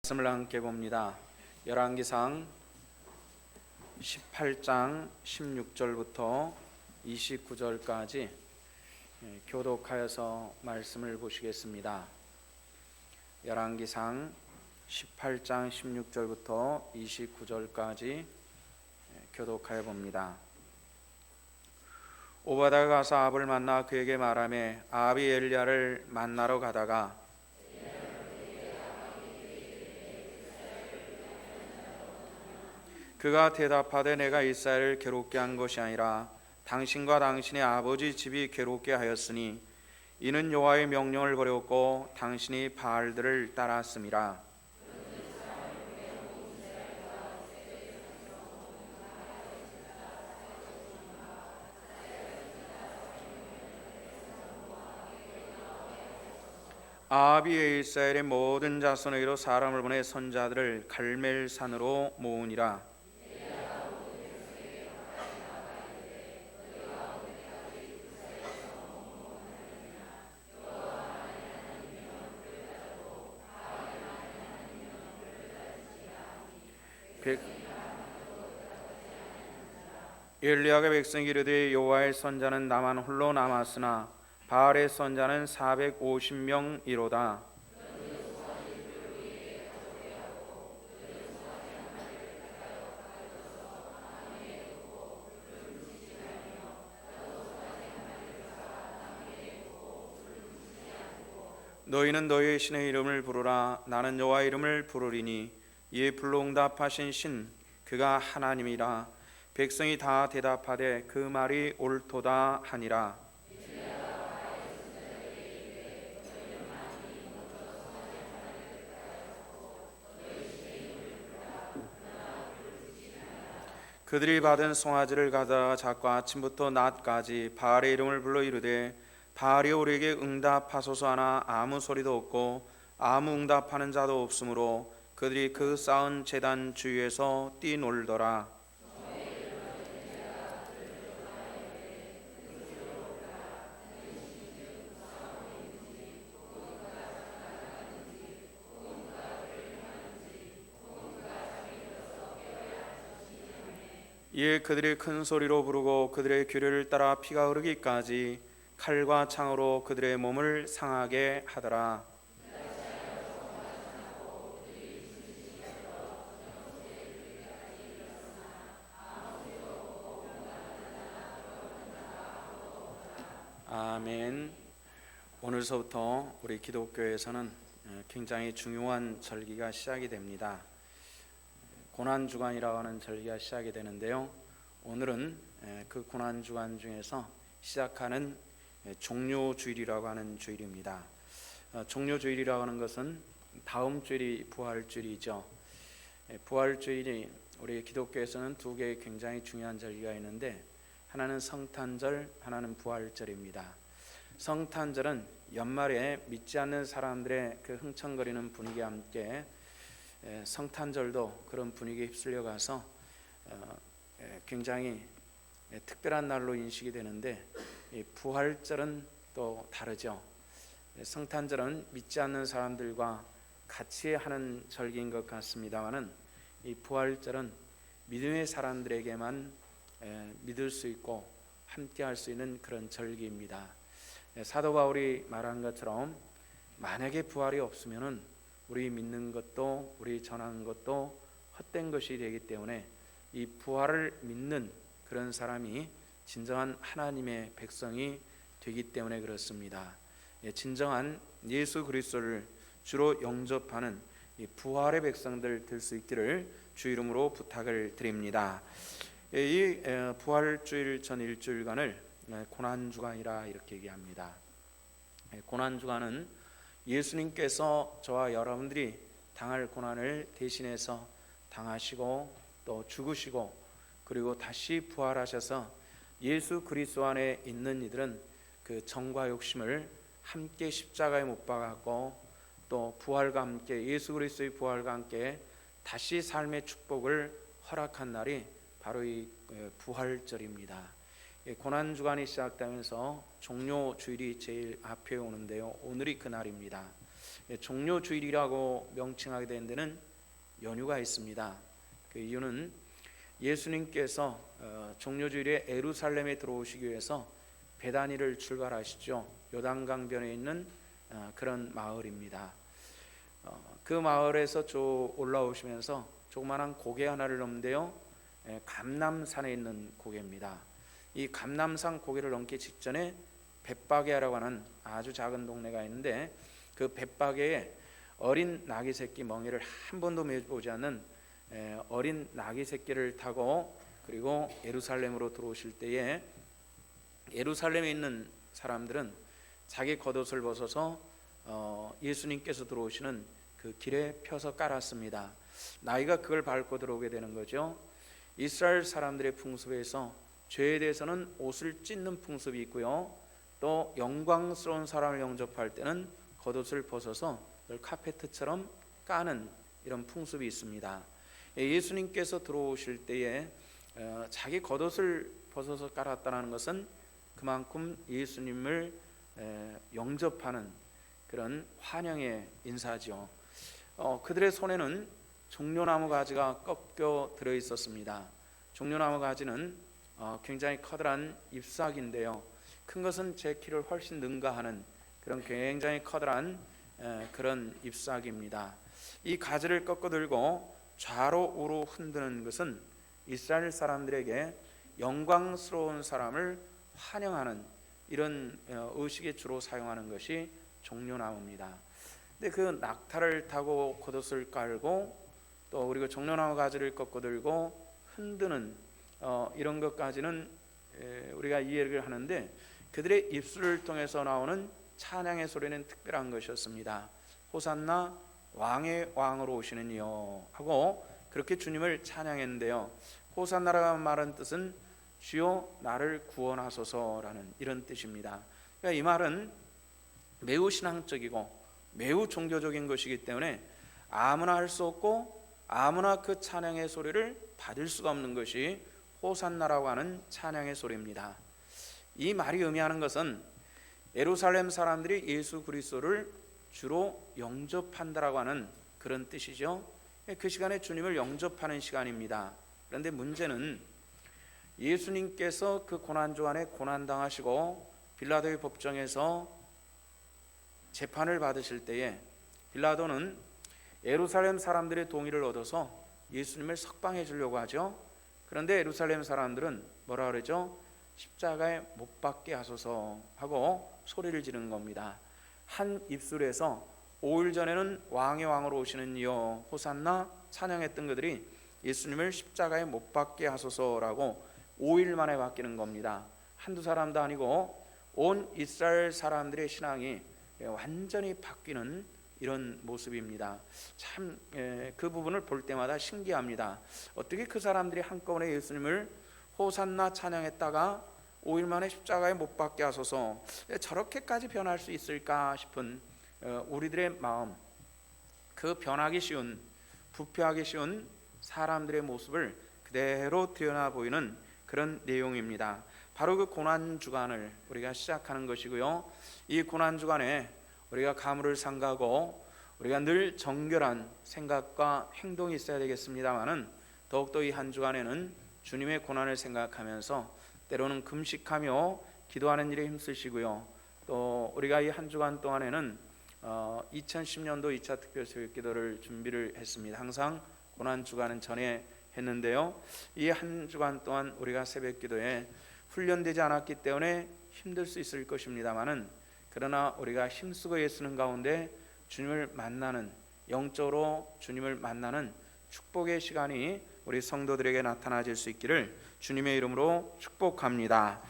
말씀을 함께 봅니다. 열왕기상 18장 16절부터 29절까지 교독하여서 말씀을 보시겠습니다. 열왕기상 18장 16절부터 29절까지 교독하여 봅니다. 오바다가 가서 아합을 만나 그에게 말하매 아합이 엘리야를 만나러 가다가 그가 대답하되 내가 이스라엘을 괴롭게 한 것이 아니라 당신과 당신의 아버지 집이 괴롭게 하였으니 이는 여호와의 명령을 버렸고 당신이 바알들을 따랐음이라. 아합이 이스라엘의 모든 자손에게로 사람을 보내 선자들을 갈멜산으로 모으니라. 엘리야가 백성에게 이르되 여호와의 선자는 나만 홀로 남았으나 바알의 선자는 450명이로다. 너희는 너희의 신의 이름을 부르라. 나는 여호와의 이름을 부르리니 이에 불로응답하신 신 그가 하나님이라. 백성이 다 대답하되 그 말이 옳도다 하니라. 그들이 받은 송아지를 가져다가 작과 아침부터 낮까지 바알의 이름을 불러 이르되 바알이 우리에게 응답하소서 하나 아무 소리도 없고 아무 응답하는 자도 없으므로 그들이 그 쌓은 제단 주위에서 뛰놀더라. 이에 그들이 큰 소리로 부르고 그들의 규례를 따라 피가 흐르기까지 칼과 창으로 그들의 몸을 상하게 하더라. 아멘. 오늘서부터 우리 기독교에서는 굉장히 중요한 절기가 시작이 됩니다. 고난주간이라고 하는 절기가 시작이 되는데요, 오늘은 그 고난주간 중에서 시작하는 종료주일이라고 하는 주일입니다. 종료주일이라고 하는 것은 다음 주일이 부활주일이죠. 부활주일이 우리 기독교에서는 두 개의 굉장히 중요한 절기가 있는데, 하나는 성탄절, 하나는 부활절입니다. 성탄절은 연말에 믿지 않는 사람들의 그 흥청거리는 분위기와 함께 성탄절도 그런 분위기에 휩쓸려 가서 굉장히 특별한 날로 인식이 되는데, 부활절은 또 다르죠. 성탄절은 믿지 않는 사람들과 같이 하는 절기인 것 같습니다만은, 이 부활절은 믿음의 사람들에게만 믿을 수 있고 함께 할 수 있는 그런 절기입니다. 사도 바울이 말한 것처럼 만약에 부활이 없으면은 우리 믿는 것도 우리 전하는 것도 헛된 것이 되기 때문에 이 부활을 믿는 그런 사람이 진정한 하나님의 백성이 되기 때문에 그렇습니다. 진정한 예수 그리스도를 주로 영접하는 이 부활의 백성들 될 수 있기를 주 이름으로 부탁을 드립니다. 이 부활주일 전 일주일간을 고난주간이라 이렇게 얘기합니다. 고난주간은 예수님께서 저와 여러분들이 당할 고난을 대신해서 당하시고 또 죽으시고 그리고 다시 부활하셔서 예수 그리스도 안에 있는 이들은 그 정과 욕심을 함께 십자가에 못 박았고 또 부활과 함께 예수 그리스도의 부활과 함께 다시 삶의 축복을 허락한 날이 바로 이 부활절입니다. 고난주간이 시작되면서 종료주일이 제일 앞에 오는데요, 오늘이 그날입니다. 종료주일이라고 명칭하게 된 데는 연유가 있습니다. 그 이유는 예수님께서 종료주일에 예루살렘에 들어오시기 위해서 베다니를 출발하시죠. 요단강변에 있는 그런 마을입니다. 그 마을에서 올라오시면서 조그마한 고개 하나를 넘는데요, 감람산에 있는 고개입니다. 이 감람산 고개를 넘기 직전에 벳바게라고 하는 아주 작은 동네가 있는데, 그 벳바게에 어린 나귀 새끼, 멍에를 한 번도 매보지 않는 어린 나귀 새끼를 타고 그리고 예루살렘으로 들어오실 때에 예루살렘에 있는 사람들은 자기 겉옷을 벗어서 예수님께서 들어오시는 그 길에 펴서 깔았습니다. 나귀가 그걸 밟고 들어오게 되는 거죠. 이스라엘 사람들의 풍습에서 죄에 대해서는 옷을 찢는 풍습이 있고요, 또 영광스러운 사람을 영접할 때는 겉옷을 벗어서 늘 카페트처럼 까는 이런 풍습이 있습니다. 예수님께서 들어오실 때에 자기 겉옷을 벗어서 깔았다는 것은 그만큼 예수님을 영접하는 그런 환영의 인사죠. 그들의 손에는 종려나무 가지가 꺾여 들어 있었습니다. 종려나무 가지는 굉장히 커다란 잎사귀인데요, 큰 것은 제 키를 훨씬 능가하는 그런 굉장히 커다란 그런 잎사귀입니다. 이 가지를 꺾어 들고 좌로 우로 흔드는 것은 이스라엘 사람들에게 영광스러운 사람을 환영하는 이런 의식에 주로 사용하는 것이 종려나무입니다. 근데 그 낙타를 타고 겉옷을 깔고 또 그리고 종려나무 가지를 꺾어 들고 흔드는 이런 것까지는 우리가 이해를 하는데, 그들의 입술을 통해서 나오는 찬양의 소리는 특별한 것이었습니다. 호산나 왕의 왕으로 오시는 이여 하고 그렇게 주님을 찬양했는데요, 호산나라는 말은 뜻은 주여 나를 구원하소서라는 이런 뜻입니다. 그러니까 이 말은 매우 신앙적이고 매우 종교적인 것이기 때문에 아무나 할 수 없고 아무나 그 찬양의 소리를 받을 수가 없는 것이 호산나라고 하는 찬양의 소리입니다. 이 말이 의미하는 것은 예루살렘 사람들이 예수 그리스도를 주로 영접한다라고 하는 그런 뜻이죠. 그 시간에 주님을 영접하는 시간입니다. 그런데 문제는 예수님께서 그 고난주간에 고난당하시고 빌라도의 법정에서 재판을 받으실 때에 빌라도는 예루살렘 사람들의 동의를 얻어서 예수님을 석방해 주려고 하죠. 그런데 예루살렘 사람들은 뭐라 그러죠? 십자가에 못 박게 하소서 하고 소리를 지르는 겁니다. 한 입술에서 5일 전에는 왕의 왕으로 오시는 이여 호산나 찬양했던 그들이 예수님을 십자가에 못 박게 하소서라고 5일 만에 바뀌는 겁니다. 한두 사람도 아니고 온 이스라엘 사람들의 신앙이 완전히 바뀌는 이런 모습입니다. 참 그 부분을 볼 때마다 신기합니다. 어떻게 그 사람들이 한꺼번에 예수님을 호산나 찬양했다가 5일 만에 십자가에 못 박게 하소서, 저렇게까지 변할 수 있을까 싶은 우리들의 마음, 그 변하기 쉬운, 부패하기 쉬운 사람들의 모습을 그대로 드러나 보이는 그런 내용입니다. 바로 그 고난주간을 우리가 시작하는 것이고요, 이 고난주간에 우리가 가물을 삼가고 우리가 늘 정결한 생각과 행동이 있어야 되겠습니다만은, 더욱더 이 한 주간에는 주님의 고난을 생각하면서 때로는 금식하며 기도하는 일에 힘쓰시고요, 또 우리가 이 한 주간 동안에는 2010년도 2차 특별 새벽 기도를 준비를 했습니다. 항상 고난 주간은 전에 했는데요, 이 한 주간 동안 우리가 새벽 기도에 훈련되지 않았기 때문에 힘들 수 있을 것입니다만은, 그러나 우리가 힘쓰고 애쓰는 가운데 주님을 만나는, 영적으로 주님을 만나는 축복의 시간이 우리 성도들에게 나타나질 수 있기를 주님의 이름으로 축복합니다.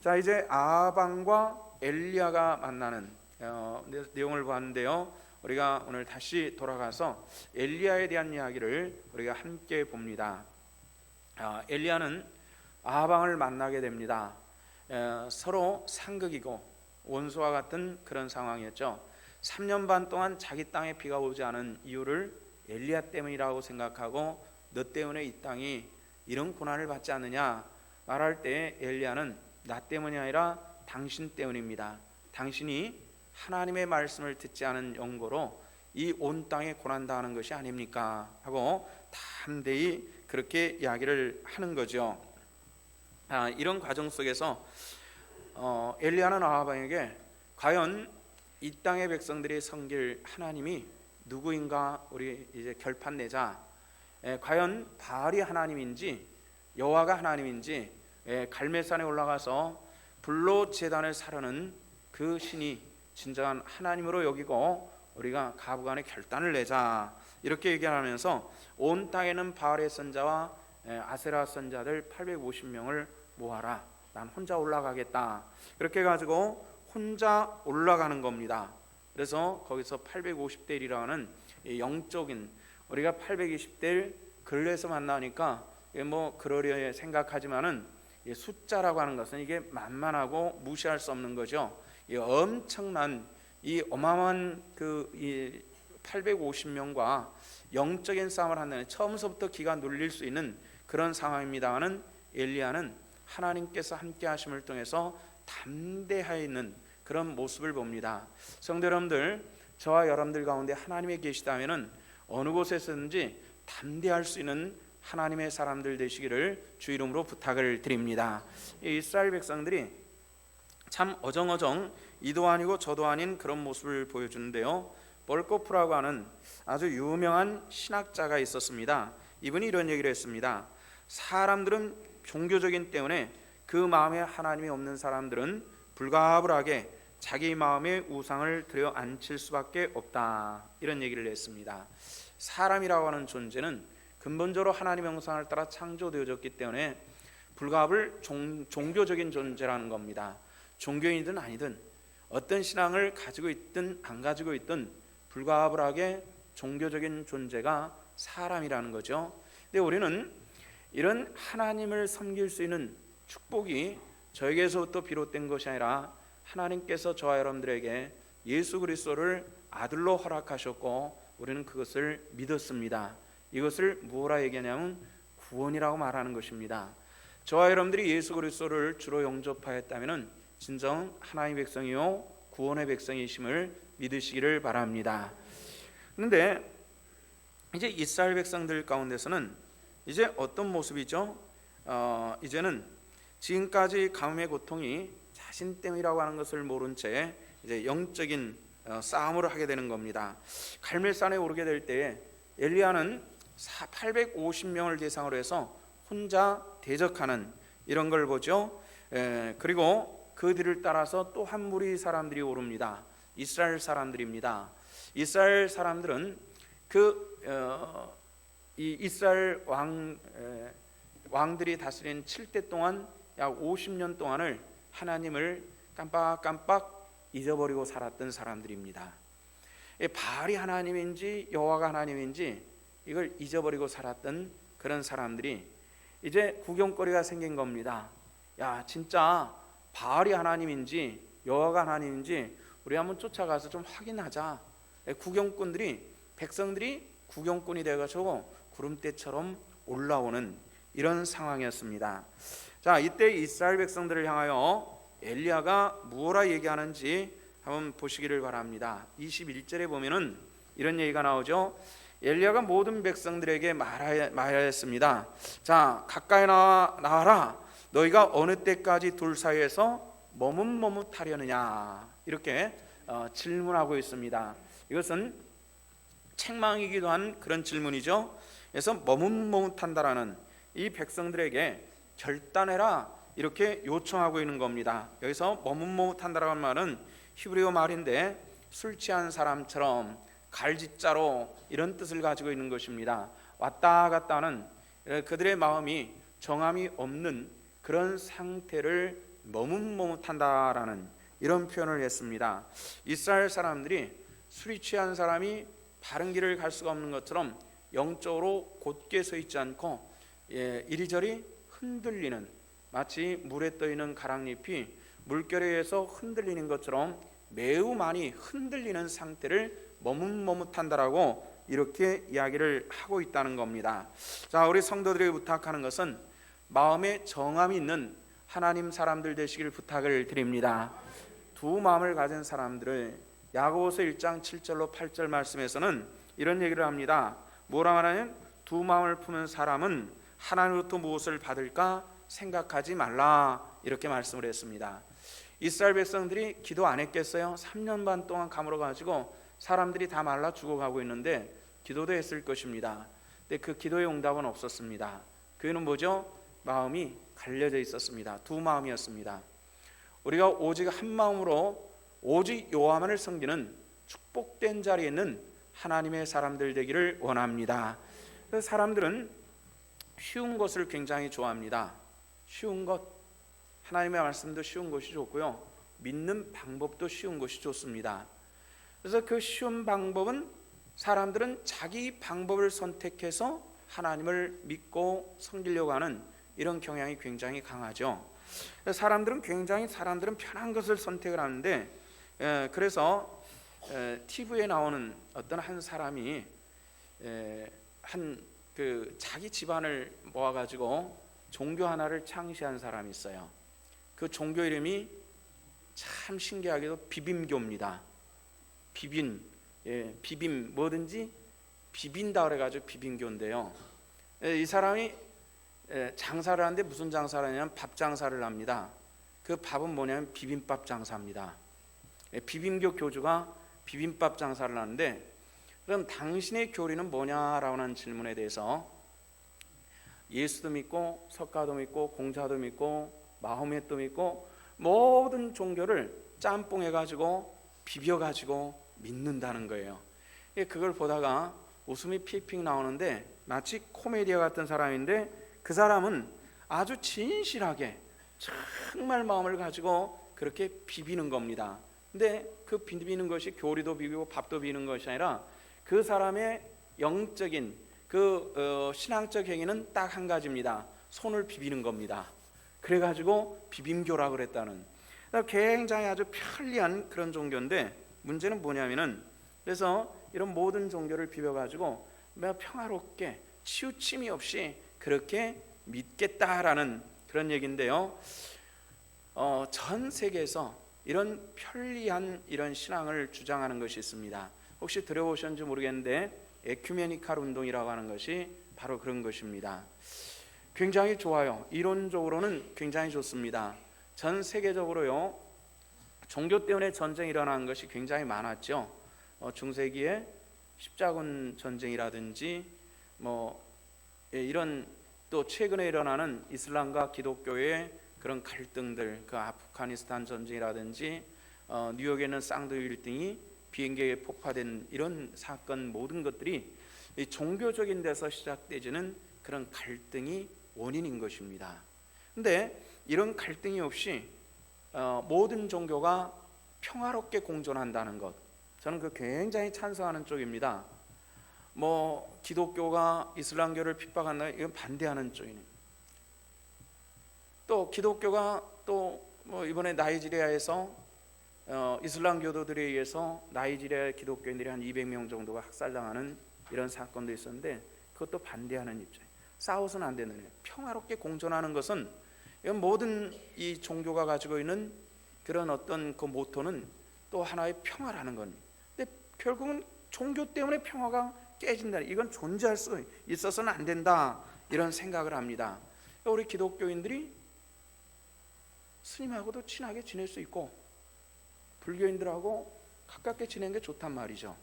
자, 이제 아합왕과 엘리야가 만나는 내용을 봤는데요, 우리가 오늘 다시 돌아가서 엘리야에 대한 이야기를 우리가 함께 봅니다. 엘리야는 아합왕을 만나게 됩니다. 서로 상극이고 원수와 같은 그런 상황이었죠. 3년 반 동안 자기 땅에 비가 오지 않은 이유를 엘리야 때문이라고 생각하고, 너 때문에 이 땅이 이런 고난을 받지 않느냐 말할 때 엘리야는 나 때문이 아니라 당신 때문입니다. 당신이 하나님의 말씀을 듣지 않은 영고로 이 온 땅에 고난당하는 것이 아닙니까? 하고 담대히 그렇게 이야기를 하는 거죠. 이런 과정 속에서 엘리야는 아하방에게 과연 이 땅의 백성들이 섬길 하나님이 누구인가 우리 이제 결판 내자. 과연 바알이 하나님인지 여호와가 하나님인지 갈멜산에 올라가서 불로 제단을 사르는 그 신이 진정한 하나님으로 여기고 우리가 가부간의 결단을 내자, 이렇게 얘기하면서 온 땅에는 바알의 선자와 아세라 선자들 850명을 모아라. 난 혼자 올라가겠다. 그렇게 해가지고 혼자 올라가는 겁니다. 그래서 거기서 850대1이라는 영적인, 우리가 820대1 근래에서 만나니까 뭐 그러려 생각하지만은 숫자라고 하는 것은 이게 만만하고 무시할 수 없는 거죠. 이 엄청난 이 어마어마한 이 850명과 영적인 싸움을 한다는, 처음서부터 기가 눌릴 수 있는 그런 상황입니다만은 엘리야는 하나님께서 함께 하심을 통해서 담대하여 있는 그런 모습을 봅니다. 성도 여러분들, 저와 여러분들 가운데 하나님이 계시다면은 어느 곳에서든지 담대할 수 있는 하나님의 사람들 되시기를 주 이름으로 부탁을 드립니다. 이스라엘 백성들이 참 어정어정 이도 아니고 저도 아닌 그런 모습을 보여주는데요. 벌코프라고 하는 아주 유명한 신학자가 있었습니다. 이분이 이런 얘기를 했습니다. 사람들은 종교적인 때문에 그 마음에 하나님이 없는 사람들은 불가불하게 자기 마음의 우상을 들여 앉힐 수밖에 없다, 이런 얘기를 했습니다. 사람이라고 하는 존재는 근본적으로 하나님의 형상을 따라 창조되어졌기 때문에 불가불 종교적인 존재라는 겁니다. 종교인이든 아니든 어떤 신앙을 가지고 있든 안 가지고 있든 불가불하게 종교적인 존재가 사람이라는 거죠. 근데 우리는 이런 하나님을 섬길 수 있는 축복이 저에게서부터 비롯된 것이 아니라 하나님께서 저와 여러분들에게 예수 그리스도를 아들로 허락하셨고 우리는 그것을 믿었습니다. 이것을 뭐라 얘기하냐면 구원이라고 말하는 것입니다. 저와 여러분들이 예수 그리스도를 주로 영접하였다면 진정 하나님의 백성이요 구원의 백성이심을 믿으시기를 바랍니다. 그런데 이제 이스라엘 백성들 가운데서는 이제 어떤 모습이죠? 이제는 지금까지 가뭄의 고통이 자신 때문이라고 하는 것을 모른 채 이제 영적인 싸움을 하게 되는 겁니다. 갈멜산에 오르게 될 때에 엘리야는 850명을 대상으로 해서 혼자 대적하는 이런 걸 보죠. 그리고 그 뒤를 따라서 또 한 무리 사람들이 오릅니다. 이스라엘 사람들입니다. 이스라엘 사람들은 이 이스라엘 왕들이 다스린 7대 동안 약 50년 동안을 하나님을 깜빡깜빡 잊어버리고 살았던 사람들입니다. 바알이 하나님인지 여호와가 하나님인지 이걸 잊어버리고 살았던 그런 사람들이 이제 구경거리가 생긴 겁니다. 야, 진짜 바알이 하나님인지 여호와가 하나님인지 우리 한번 쫓아가서 좀 확인하자. 구경꾼들이, 백성들이 구경꾼이 되어가지고 구름대처럼 올라오는 이런 상황이었습니다. 자, 이때 이스라엘 백성들을 향하여 엘리야가 무엇라 얘기하는지 한번 보시기를 바랍니다. 21절에 보면은 이런 얘기가 나오죠. 엘리야가 모든 백성들에게 말하였습니다. 자, 가까이 나와라. 너희가 어느 때까지 둘 사이에서 머뭇머뭇하려느냐, 이렇게 질문하고 있습니다. 이것은 책망이기도 한 그런 질문이죠. 그래서 머뭇머뭇한다라는, 이 백성들에게 결단해라 이렇게 요청하고 있는 겁니다. 여기서 머뭇머뭇한다라는 말은 히브리어 말인데 술 취한 사람처럼 갈짓자로 이런 뜻을 가지고 있는 것입니다. 왔다 갔다 하는 그들의 마음이 정함이 없는 그런 상태를 머뭇머뭇한다라는 이런 표현을 했습니다. 이스라엘 사람들이 술이 취한 사람이 바른 길을 갈 수가 없는 것처럼 영적으로 곧게 서 있지 않고 이리저리 흔들리는, 마치 물에 떠있는 가랑잎이 물결에 의해서 흔들리는 것처럼 매우 많이 흔들리는 상태를 머뭇머뭇한다라고 이렇게 이야기를 하고 있다는 겁니다. 자, 우리 성도들에게 부탁하는 것은 마음에 정함이 있는 하나님 사람들 되시길 부탁을 드립니다. 두 마음을 가진 사람들을 야고보서 1장 7절로 8절 말씀에서는 이런 얘기를 합니다. 뭐라 말하냐면 두 마음을 푸는 사람은 하나님으로부터 무엇을 받을까 생각하지 말라, 이렇게 말씀을 했습니다. 이스라엘 백성들이 기도 안 했겠어요? 3년 반 동안 가물어 가지고 사람들이 다 말라 죽어가고 있는데 기도도 했을 것입니다. 근데 그 기도의 응답은 없었습니다. 그는 뭐죠? 마음이 갈려져 있었습니다. 두 마음이었습니다. 우리가 오직 한 마음으로 오직 여호와만을 섬기는 축복된 자리에 있는 하나님의 사람들 되기를 원합니다. 그래서 사람들은 쉬운 것을 굉장히 좋아합니다. 쉬운 것, 하나님의 말씀도 쉬운 것이 좋고요, 믿는 방법도 쉬운 것이 좋습니다. 그래서 그 쉬운 방법은 사람들은 자기 방법을 선택해서 하나님을 믿고 섬기려고 하는 이런 경향이 굉장히 강하죠. 사람들은 편한 것을 선택을 하는데, 그래서 TV에 나오는 어떤 한 사람이 자기 집안을 모아가지고 종교 하나를 창시한 사람이 있어요. 그 종교 이름이 참 신기하게도 비빔교입니다. 비빔 뭐든지 비빈다 그래가지고 비빔교인데요. 이 사람이 장사를 하는데 무슨 장사를 하냐면 밥 장사를 합니다. 그 밥은 뭐냐면 비빔밥 장사입니다. 비빔교 교주가 비빔밥 장사를 하는데, 그럼 당신의 교리는 뭐냐라고 하는 질문에 대해서 예수도 믿고 석가도 믿고 공자도 믿고 마호멧도 믿고 모든 종교를 짬뽕해가지고 비벼가지고 믿는다는 거예요. 그걸 보다가 웃음이 픽픽 나오는데 마치 코미디어 같은 사람인데, 그 사람은 아주 진실하게 정말 마음을 가지고 그렇게 비비는 겁니다. 근데 그 비비는 것이 교리도 비비고 밥도 비비는 것이 아니라 그 사람의 영적인 신앙적 행위는 딱 한 가지입니다. 손을 비비는 겁니다. 그래가지고 비빔교라고 그랬다는, 굉장히 아주 편리한 그런 종교인데, 문제는 뭐냐면은, 그래서 이런 모든 종교를 비벼가지고 평화롭게 치우침이 없이 그렇게 믿겠다라는 그런 얘기인데요. 전 세계에서 이런 편리한 이런 신앙을 주장하는 것이 있습니다. 혹시 들어보셨는지 모르겠는데 에큐메니칼 운동이라고 하는 것이 바로 그런 것입니다. 굉장히 좋아요. 이론적으로는 굉장히 좋습니다. 전 세계적으로요, 종교 때문에 전쟁이 일어나는 것이 굉장히 많았죠. 중세기에 십자군 전쟁이라든지 이런, 또 최근에 일어나는 이슬람과 기독교의 그런 갈등들, 그 아프가니스탄 전쟁이라든지 뉴욕에 있는 쌍둥이 빌딩이 비행기에 폭파된 이런 사건, 모든 것들이 이 종교적인 데서 시작되지는 그런 갈등이 원인인 것입니다. 근데 이런 갈등이 없이 모든 종교가 평화롭게 공존한다는 것, 저는 그 굉장히 찬성하는 쪽입니다. 기독교가 이슬람교를 핍박한다, 이건 반대하는 쪽이네요. 또 기독교가 이번에 나이지리아에서 이슬람교도들에 의해서 나이지리아 기독교인들이 한 200명 정도가 학살당하는 이런 사건도 있었는데, 그것도 반대하는 입장이에요. 싸워서는 안 되는 거예요. 평화롭게 공존하는 것은, 이건 모든 이 종교가 가지고 있는 그런 어떤 그 모토는 또 하나의 평화라는 겁니다. 근데 결국은 종교 때문에 평화가 깨진다, 이건 존재할 수 있어서는 안 된다, 이런 생각을 합니다. 우리 기독교인들이 스님하고도 친하게 지낼 수 있고 불교인들하고 가깝게 지내는 게 좋단 말이죠.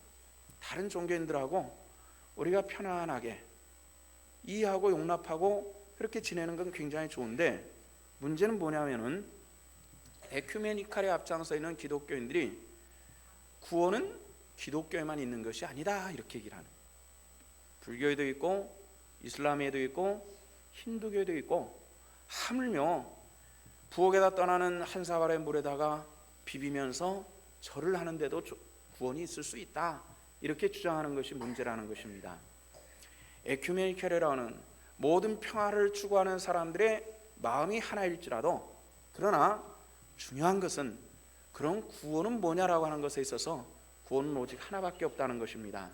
다른 종교인들하고 우리가 편안하게 이해하고 용납하고 그렇게 지내는 건 굉장히 좋은데, 문제는 뭐냐면은 에큐메니칼에 앞장서 있는 기독교인들이 구원은 기독교에만 있는 것이 아니다, 이렇게 얘기를 하는, 불교에도 있고 이슬람에도 있고 힌두교에도 있고, 하물며 부엌에다 떠나는 한 사발의 물에다가 비비면서 절을 하는데도 구원이 있을 수 있다, 이렇게 주장하는 것이 문제라는 것입니다. 에큐메니칼이라는 모든 평화를 추구하는 사람들의 마음이 하나일지라도, 그러나 중요한 것은 그런 구원은 뭐냐라고 하는 것에 있어서 구원은 오직 하나밖에 없다는 것입니다.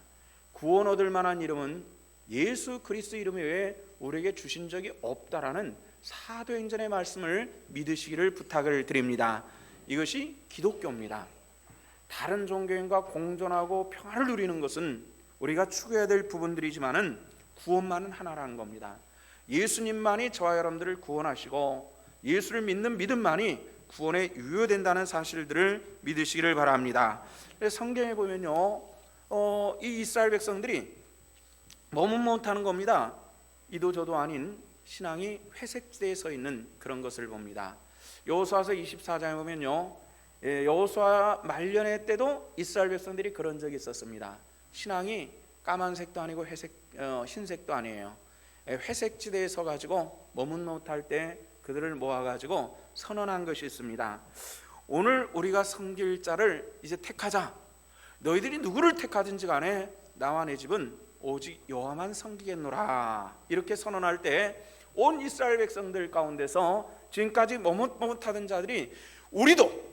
구원 얻을 만한 이름은 예수 그리스도 이름 외에 우리에게 주신 적이 없다라는 사도행전의 말씀을 믿으시기를 부탁을 드립니다. 이것이 기독교입니다. 다른 종교인과 공존하고 평화를 누리는 것은 우리가 추구해야 될 부분들이지만은 구원만은 하나라는 겁니다. 예수님만이 저와 여러분들을 구원하시고 예수를 믿는 믿음만이 구원에 유효된다는 사실들을 믿으시기를 바랍니다. 성경에 보면요, 이 이스라엘 백성들이 머뭇 못하는 겁니다. 이도 저도 아닌 신앙이 회색지대에 서 있는 그런 것을 봅니다. 여호수아서 24장에 보면요, 여호수아 말년의 때도 이스라엘 백성들이 그런 적이 있었습니다. 신앙이 까만색도 아니고 흰색도 아니에요. 회색지대에 서가지고 머뭇 못할 때 그들을 모아가지고 선언한 것이 있습니다. 오늘 우리가 섬길 자를 이제 택하자. 너희들이 누구를 택하든지 간에 나와 내 집은 오직 여호와만 섬기겠노라. 이렇게 선언할 때 온 이스라엘 백성들 가운데서 지금까지 머뭇머뭇하던 자들이 우리도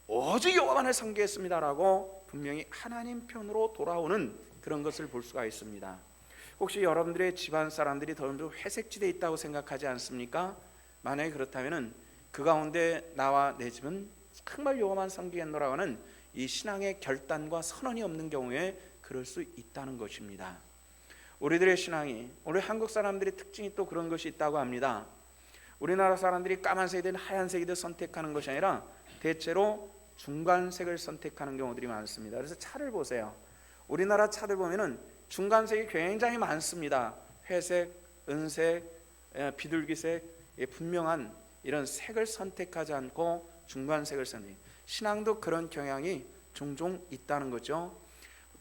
오직 여호와만을 섬기겠습니다라고 분명히 하나님 편으로 돌아오는 그런 것을 볼 수가 있습니다. 혹시 여러분들의 집안 사람들이 더 회색지대에 있다고 생각하지 않습니까? 만약에 그렇다면 그 가운데 나와 내 집은 정말 여호와만 섬기겠노라고 하는 이 신앙의 결단과 선언이 없는 경우에 그럴 수 있다는 것입니다. 우리들의 신앙이, 우리 한국 사람들의 특징이 또 그런 것이 있다고 합니다. 우리나라 사람들이 까만색이든 하얀색이든 선택하는 것이 아니라 대체로 중간색을 선택하는 경우들이 많습니다. 그래서 차를 보세요. 우리나라 차들 보면은 중간색이 굉장히 많습니다. 회색, 은색, 비둘기색, 분명한 이런 색을 선택하지 않고 중간색을 선택해요. 신앙도 그런 경향이 종종 있다는 거죠.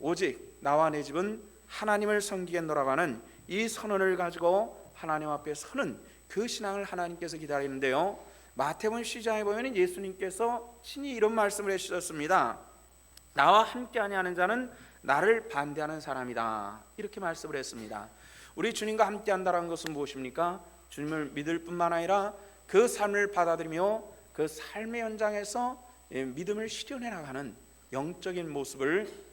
오직 나와 내 집은 하나님을 섬기겠노라고 하는 이 선언을 가지고 하나님 앞에 서는 그 신앙을 하나님께서 기다리는데요, 마태복음 10장에 보면 예수님께서 친히 이런 말씀을 해주셨습니다. 나와 함께 아니하는 자는 나를 반대하는 사람이다. 이렇게 말씀을 했습니다. 우리 주님과 함께 한다는 것은 무엇입니까? 주님을 믿을 뿐만 아니라 그 삶을 받아들이며 그 삶의 현장에서 믿음을 실현해 나가는 영적인 모습을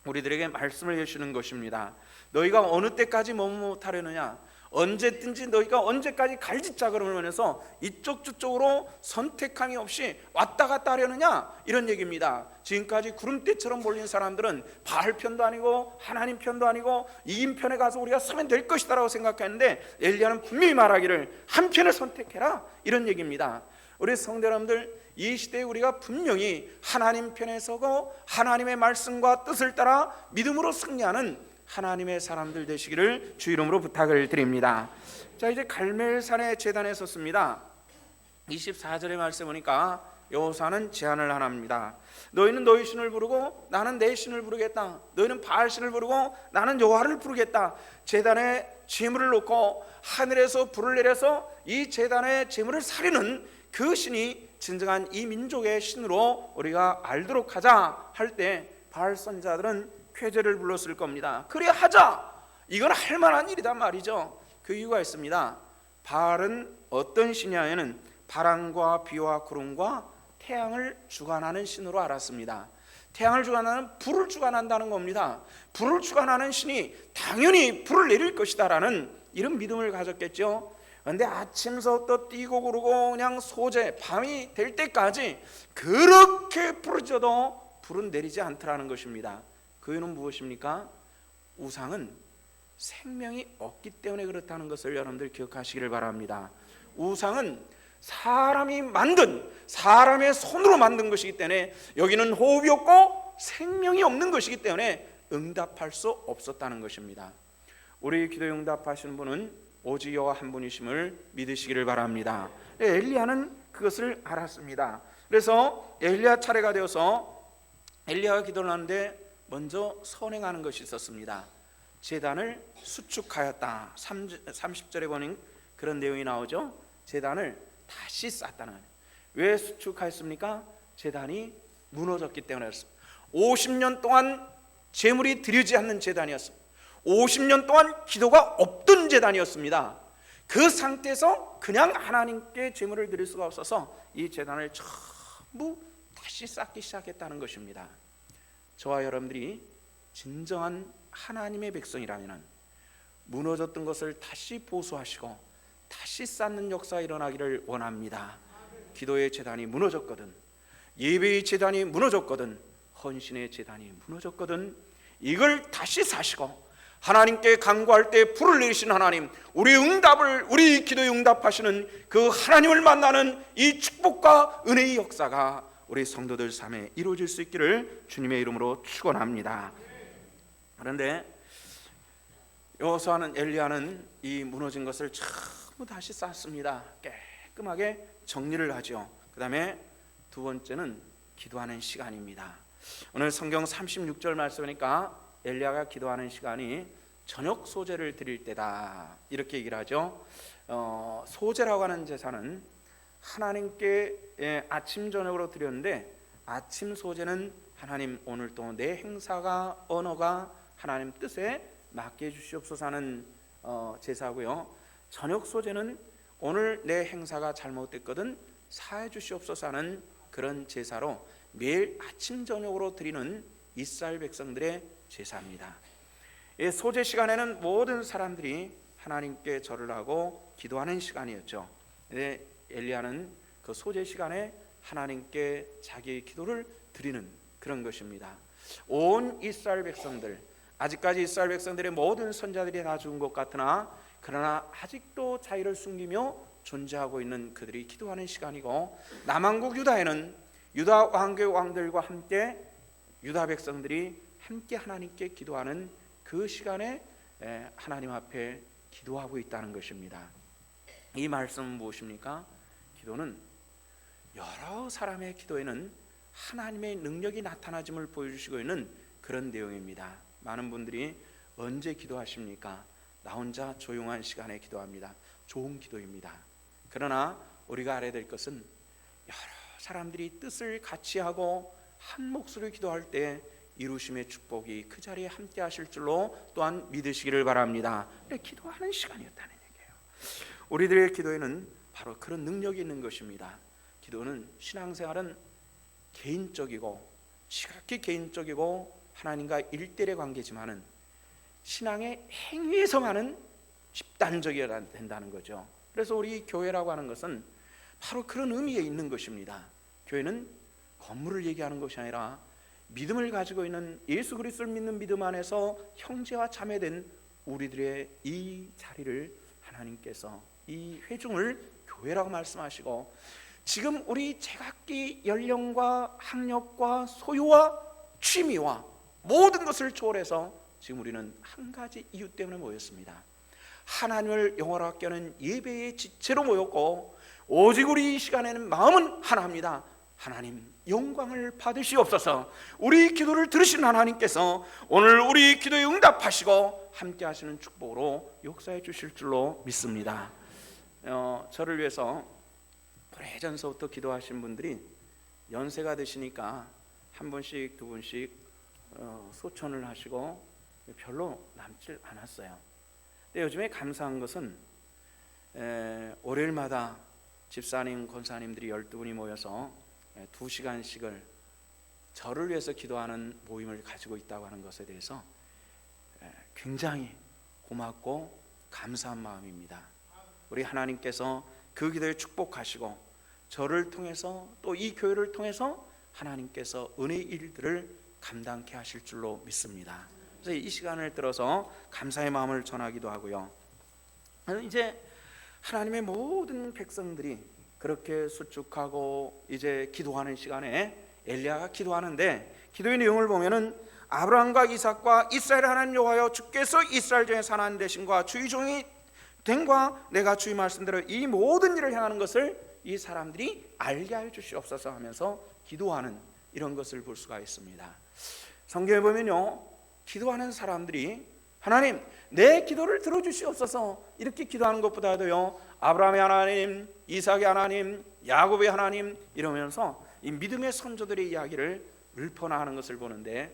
우리들에게 말씀을 해주시는 것입니다. 너희가 어느 때까지 머뭇하려느냐, 언제든지 너희가 언제까지 갈짓자그름을 하면서 이쪽 저쪽으로 선택함이 없이 왔다 갔다 하려느냐, 이런 얘기입니다. 지금까지 구름대처럼 몰린 사람들은 바알 편도 아니고 하나님 편도 아니고 이긴 편에 가서 우리가 서면 될 것이다 라고 생각했는데 엘리야는 분명히 말하기를 한 편을 선택해라, 이런 얘기입니다. 우리 성도 여러분들, 이 시대에 우리가 분명히 하나님 편에 서고 하나님의 말씀과 뜻을 따라 믿음으로 승리하는 하나님의 사람들 되시기를 주 이름으로 부탁을 드립니다. 자, 이제 갈멜산의 제단에 섰습니다. 24절의 말씀 보니까 여호수아는 제안을 하나 합니다. 너희는 너희 신을 부르고 나는 내 신을 부르겠다. 너희는 바알 신을 부르고 나는 여호와를 부르겠다. 제단에 제물을 놓고 하늘에서 불을 내려서 이 제단의 제물을 사르는 그 신이 진정한 이 민족의 신으로 우리가 알도록 하자 할 때 바알 선지자들은 쾌제를 불렀을 겁니다. 그래 하자, 이건 할 만한 일이단 말이죠. 그 이유가 있습니다. 바알은 어떤 신이냐면은 바람과 비와 구름과 태양을 주관하는 신으로 알았습니다. 태양을 주관하는, 불을 주관한다는 겁니다. 불을 주관하는 신이 당연히 불을 내릴 것이다 라는 이런 믿음을 가졌겠죠. 그런데 아침서부터 뛰고 구르고 그냥 소재 밤이 될 때까지 그렇게 부르짖어도 불은 내리지 않더라는 것입니다. 그 이유는 무엇입니까? 우상은 생명이 없기 때문에 그렇다는 것을 여러분들 기억하시기를 바랍니다. 우상은 사람이 만든, 사람의 손으로 만든 것이기 때문에 여기는 호흡이 없고 생명이 없는 것이기 때문에 응답할 수 없었다는 것입니다. 우리 기도 응답하시는 분은 오직 여호와 한 분이심을 믿으시기를 바랍니다. 엘리야는 그것을 알았습니다. 그래서 엘리야 차례가 되어서 엘리야가 기도를 하는데 먼저 선행하는 것이 있었습니다. 제단을 수축하였다. 30절에 보니 그런 내용이 나오죠. 제단을 다시 쌓았다는. 왜 수축하였습니까? 제단이 무너졌기 때문이었습니다. 50년 동안 제물이 드리지 않는 제단이었습니다. 50년 동안 기도가 없던 제단이었습니다. 그 상태에서 그냥 하나님께 제물을 드릴 수가 없어서 이 제단을 전부 다시 쌓기 시작했다는 것입니다. 저와 여러분들이 진정한 하나님의 백성이라면 무너졌던 것을 다시 보수하시고 다시 쌓는 역사가 일어나기를 원합니다. 기도의 제단이 무너졌거든, 예배의 제단이 무너졌거든, 헌신의 제단이 무너졌거든. 이걸 다시 사시고 하나님께 간구할 때 불을 내리신 하나님, 우리 기도에 응답하시는 그 하나님을 만나는 이 축복과 은혜의 역사가 우리 성도들 삶에 이루어질 수 있기를 주님의 이름으로 축원합니다. 그런데 여호수아는, 엘리야는 이 무너진 것을 전부 다시 쌓습니다. 깔끔하게 정리를 하죠. 그 다음에 두 번째는 기도하는 시간입니다. 오늘 성경 36절 말씀이니까 엘리야가 기도하는 시간이 저녁 소제를 드릴 때다, 이렇게 얘기를 하죠. 소제라고 하는 제사는 하나님께 아침 저녁으로 드렸는데, 아침 소제는 하나님 오늘 또 내 행사가 언어가 하나님 뜻에 맞게 해주시옵소서 하는 제사고요. 저녁 소제는 오늘 내 행사가 잘못됐거든 사해 주시옵소서 하는 그런 제사로 매일 아침 저녁으로 드리는 이스라엘 백성들의 제사입니다. 이 소제 시간에는 모든 사람들이 하나님께 절을 하고 기도하는 시간이었죠. 근데 엘리야는 그 소제 시간에 하나님께 자기의 기도를 드리는 그런 것입니다. 온 이스라엘 백성들, 아직까지 이스라엘 백성들의 모든 선자들이 다 죽은 것 같으나 그러나 아직도 자기를 숨기며 존재하고 있는 그들이 기도하는 시간이고, 남왕국 유다에는 유다 왕국의 왕들과 함께 유다 백성들이 함께 하나님께 기도하는 그 시간에 하나님 앞에 기도하고 있다는 것입니다. 이 말씀은 무엇입니까? 기도는 여러 사람의 기도에는 하나님의 능력이 나타나짐을 보여주시고 있는 그런 내용입니다. 많은 분들이 언제 기도하십니까? 나 혼자 조용한 시간에 기도합니다. 좋은 기도입니다. 그러나 우리가 알아야 될 것은 여러 사람들이 뜻을 같이 하고 한 목소리로 기도할 때 이루심의 축복이 그 자리에 함께 하실 줄로 또한 믿으시기를 바랍니다. 기도하는 시간이었다는 얘기예요. 우리들의 기도에는 바로 그런 능력이 있는 것입니다. 기도는, 신앙생활은 개인적이고 지극히 개인적이고 하나님과 일대일의 관계지만은 신앙의 행위에서만은 집단적이어야 된다는 거죠. 그래서 우리 교회라고 하는 것은 바로 그런 의미에 있는 것입니다. 교회는 건물을 얘기하는 것이 아니라 믿음을 가지고 있는, 예수 그리스도를 믿는 믿음 안에서 형제와 자매된 우리들의 이 자리를 하나님께서, 이 회중을 교회라고 말씀하시고, 지금 우리 제각기 연령과 학력과 소유와 취미와 모든 것을 초월해서 지금 우리는 한 가지 이유 때문에 모였습니다. 하나님을 영원하게 하는 예배의 지체로 모였고, 오직 우리 이 시간에는 마음은 하나입니다. 하나님 영광을 받으시옵소서. 우리 기도를 들으신 하나님께서 오늘 우리 기도에 응답하시고 함께 하시는 축복으로 역사해 주실 줄로 믿습니다. 저를 위해서 오래전서부터 기도하신 분들이 연세가 드시니까 한 분씩 두 분씩 소천을 하시고 별로 남질 않았어요. 근데 요즘에 감사한 것은 월요일마다 집사님, 권사님들이 12분이 모여서 2시간씩을 저를 위해서 기도하는 모임을 가지고 있다고 하는 것에 대해서 굉장히 고맙고 감사한 마음입니다. 우리 하나님께서 그 기도에 축복하시고 저를 통해서 또 이 교회를 통해서 하나님께서 은혜의 일들을 감당케 하실 줄로 믿습니다. 그래서 이 시간을 들어서 감사의 마음을 전하기도 하고요. 이제 하나님의 모든 백성들이 그렇게 수축하고 이제 기도하는 시간에 엘리야가 기도하는데, 기도의 내용을 보면은 아브라함과 이삭과 이스라엘 하나님 여호와여, 주께서 이스라엘 중에서 하나님 되신과 주의 종이 된과 내가 주의 말씀대로 이 모든 일을 행하는 것을 이 사람들이 알게 하여 주시옵소서 하면서 기도하는 이런 것을 볼 수가 있습니다. 성경에 보면요, 기도하는 사람들이 하나님 내 기도를 들어주시옵소서 이렇게 기도하는 것보다도요, 아브라함의 하나님, 이삭의 하나님, 야곱의 하나님 이러면서 이 믿음의 선조들의 이야기를 읊어나가는 것을 보는데,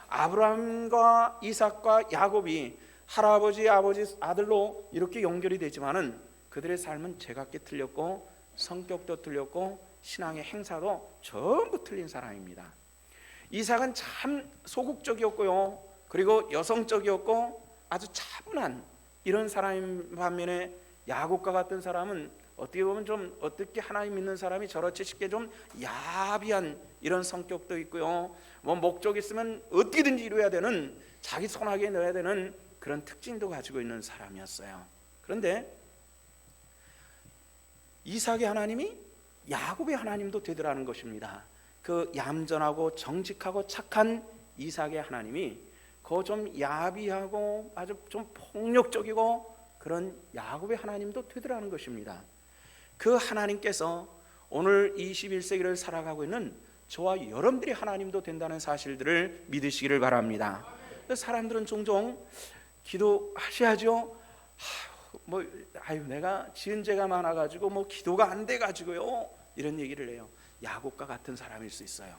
아브라함과 이삭과 야곱이 할아버지, 아버지, 아들로 이렇게 연결이 되지만은 그들의 삶은 제각기 틀렸고 성격도 틀렸고 신앙의 행사도 전부 틀린 사람입니다. 이삭은 참 소극적이었고요, 그리고 여성적이었고 아주 차분한 이런 사람인 반면에 야곱과 같은 사람은 어떻게 보면 좀 어떻게 하나님 믿는 사람이 저렇게 쉽게 좀 야비한 이런 성격도 있고요. 뭐 목적 있으면 어떻게든지 이루어야 되는, 자기 손아귀에 넣어야 되는 그런 특징도 가지고 있는 사람이었어요. 그런데 이삭의 하나님이 야곱의 하나님도 되더라는 것입니다. 그 얌전하고 정직하고 착한 이삭의 하나님이 그 좀 야비하고 아주 좀 폭력적이고 그런 야곱의 하나님도 되더라는 것입니다. 그 하나님께서 오늘 21세기를 살아가고 있는 저와 여러분들이 하나님도 된다는 사실들을 믿으시기를 바랍니다. 사람들은 종종 기도하셔야죠. 내가 지은 죄가 많아가지고 뭐 기도가 안 돼가지고요, 이런 얘기를 해요. 야곱과 같은 사람일 수 있어요.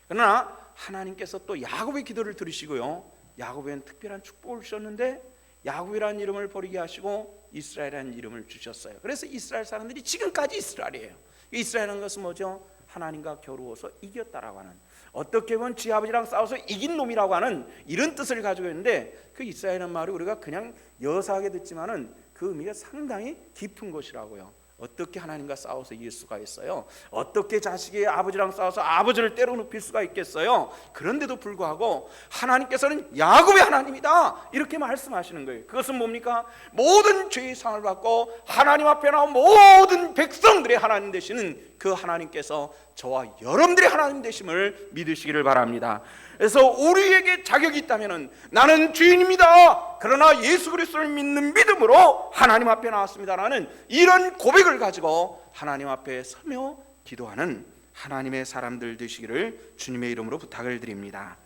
그러나 하나님께서 또 야곱의 기도를 들으시고요, 야곱에는 특별한 축복을 주셨는데 야곱이라는 이름을 버리게 하시고 이스라엘이라는 이름을 주셨어요. 그래서 이스라엘 사람들이 지금까지 이스라엘이에요. 이스라엘은 것은 뭐죠? 하나님과 겨루어서 이겼다라고 하는, 어떻게 보면 지 아버지랑 싸워서 이긴 놈이라고 하는 이런 뜻을 가지고 있는데, 그 이스라엘은 말이 우리가 그냥 여사하게 듣지만은 그 의미가 상당히 깊은 것이라고요. 어떻게 하나님과 싸워서 이길 수가 있어요? 어떻게 자식이 아버지랑 싸워서 아버지를 때려 눕힐 수가 있겠어요? 그런데도 불구하고 하나님께서는 야곱의 하나님이다, 이렇게 말씀하시는 거예요. 그것은 뭡니까? 모든 죄의 상을 받고 하나님 앞에 나온 모든 백성들의 하나님 되시는 그 하나님께서 저와 여러분들의 하나님 되심을 믿으시기를 바랍니다. 그래서 우리에게 자격이 있다면, 나는 죄인입니다, 그러나 예수 그리스도를 믿는 믿음으로 하나님 앞에 나왔습니다라는 이런 고백을 가지고 하나님 앞에 서며 기도하는 하나님의 사람들 되시기를 주님의 이름으로 부탁을 드립니다.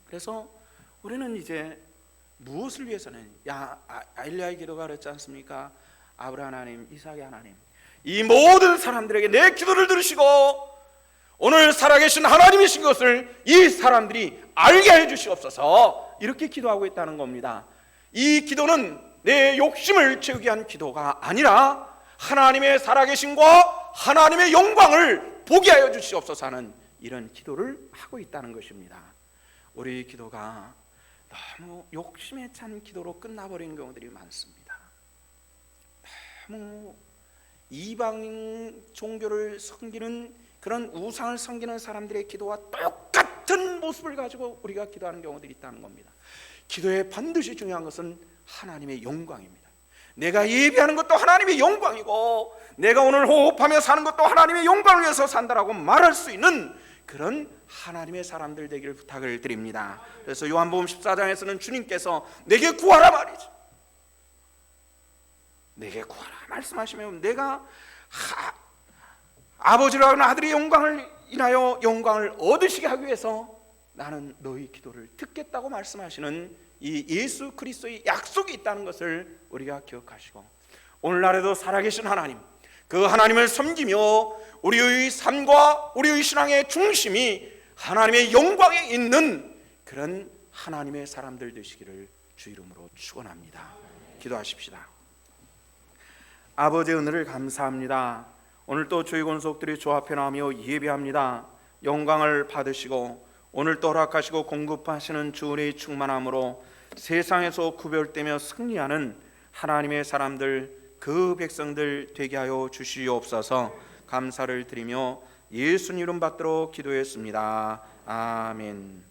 그래서 우리는 이제 무엇을 위해서는, 엘리야의 기도가 그랬지 않습니까? 아브라함 하나님, 이삭의 하나님, 이 모든 사람들에게 내 기도를 들으시고 오늘 살아계신 하나님이신 것을 이 사람들이 알게 해주시옵소서, 이렇게 기도하고 있다는 겁니다. 이 기도는 내 욕심을 채우기 위한 기도가 아니라 하나님의 살아계심과 하나님의 영광을 보게 하여 주시옵소서 하는 이런 기도를 하고 있다는 것입니다. 우리 기도가 너무 욕심에 찬 기도로 끝나버리는 경우들이 많습니다. 너무 이방 종교를 섬기는, 그런 우상을 섬기는 사람들의 기도와 똑같은 모습을 가지고 우리가 기도하는 경우들이 있다는 겁니다. 기도에 반드시 중요한 것은 하나님의 영광입니다. 내가 예배하는 것도 하나님의 영광이고, 내가 오늘 호흡하며 사는 것도 하나님의 영광을 위해서 산다라고 말할 수 있는 그런 하나님의 사람들 되기를 부탁을 드립니다. 그래서 요한복음 14장에서는 주님께서 내게 구하라 말이죠. 내게 구하라 말씀하시면, 내가 아버지라는 아들의 영광을 인하여 영광을 얻으시게 하기 위해서 나는 너희 기도를 듣겠다고 말씀하시는 이 예수 그리스도의 약속이 있다는 것을 우리가 기억하시고, 오늘날에도 살아계신 하나님, 그 하나님을 섬기며 우리의 삶과 우리의 신앙의 중심이 하나님의 영광에 있는 그런 하나님의 사람들 되시기를 주 이름으로 축원합니다. 기도하십시다. 아버지의 은혜를 감사합니다. 오늘 또 저희 권속들이 주 앞에 나오며 예배합니다. 영광을 받으시고 오늘 또 허락하시고 공급하시는 주의 충만함으로 세상에서 구별되며 승리하는 하나님의 사람들, 그 백성들 되게 하여 주시옵소서. 감사를 드리며 예수님 이름 받들어 기도했습니다. 아멘.